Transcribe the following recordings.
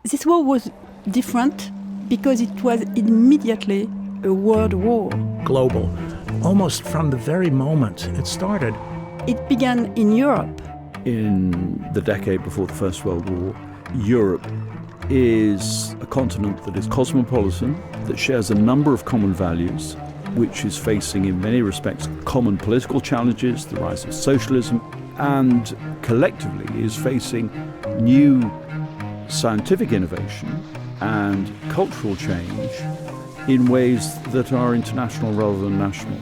This war was different because it was immediately a world war. Global, almost from the very moment it started. It began in Europe. In the decade before the First World War, Europe is a continent that is cosmopolitan, that shares a number of common values, which is facing in many respects common political challenges, the rise of socialism, and collectively is facing new scientific innovation and cultural change in ways that are international rather than national.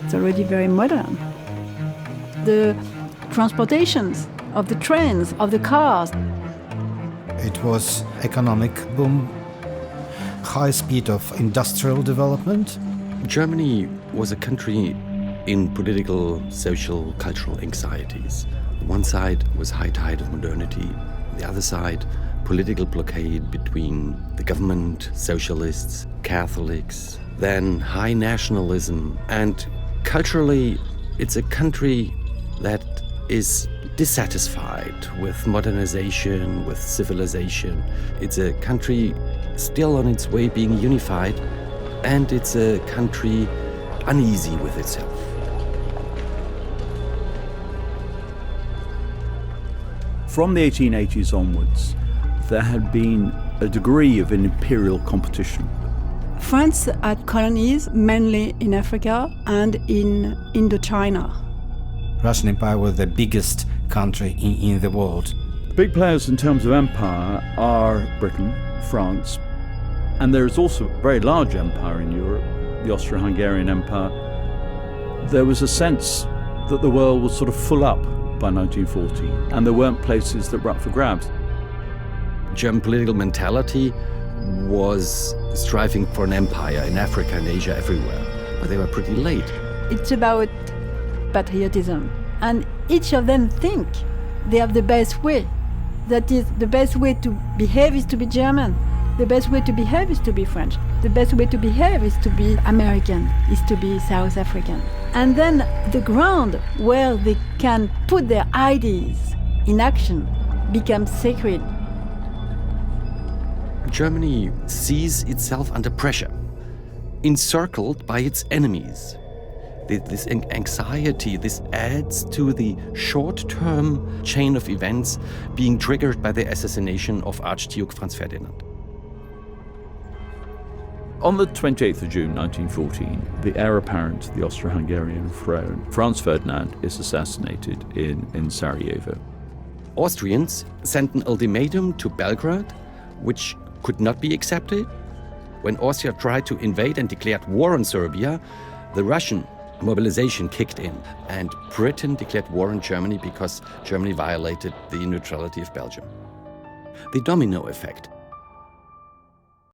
It's already very modern. The transportations of the trains, of the cars. It was economic boom, high speed of industrial development. Germany was a country in political, social, cultural anxieties. One side was high tide of modernity. The other side, political blockade between the government, socialists, Catholics, then high nationalism. And culturally, it's a country that is dissatisfied with modernization, with civilization. It's a country still on its way being unified, and it's a country uneasy with itself. From the 1880s onwards, there had been a degree of an imperial competition. France had colonies mainly in Africa and in Indochina. Russian Empire was the biggest country in the world. The big players in terms of empire are Britain, France, and there is also a very large empire in Europe, the Austro-Hungarian Empire. There was a sense that the world was sort of full up by 1940, and there weren't places that were up for grabs. German political mentality was striving for an empire in Africa and Asia, everywhere, but they were pretty late. It's about patriotism, and each of them think they have the best way. That is, the best way to behave is to be German. The best way to behave is to be French. The best way to behave is to be American, is to be South African. And then the ground where they can put their ideas in action becomes sacred. Germany sees itself under pressure, encircled by its enemies. This anxiety, this adds to the short-term chain of events being triggered by the assassination of Archduke Franz Ferdinand. On the 28th of June 1914, the heir apparent to the Austro-Hungarian throne, Franz Ferdinand, is assassinated in Sarajevo. Austrians sent an ultimatum to Belgrade, which could not be accepted. When Austria tried to invade and declared war on Serbia, the Russian mobilization kicked in, and Britain declared war on Germany because Germany violated the neutrality of Belgium. The domino effect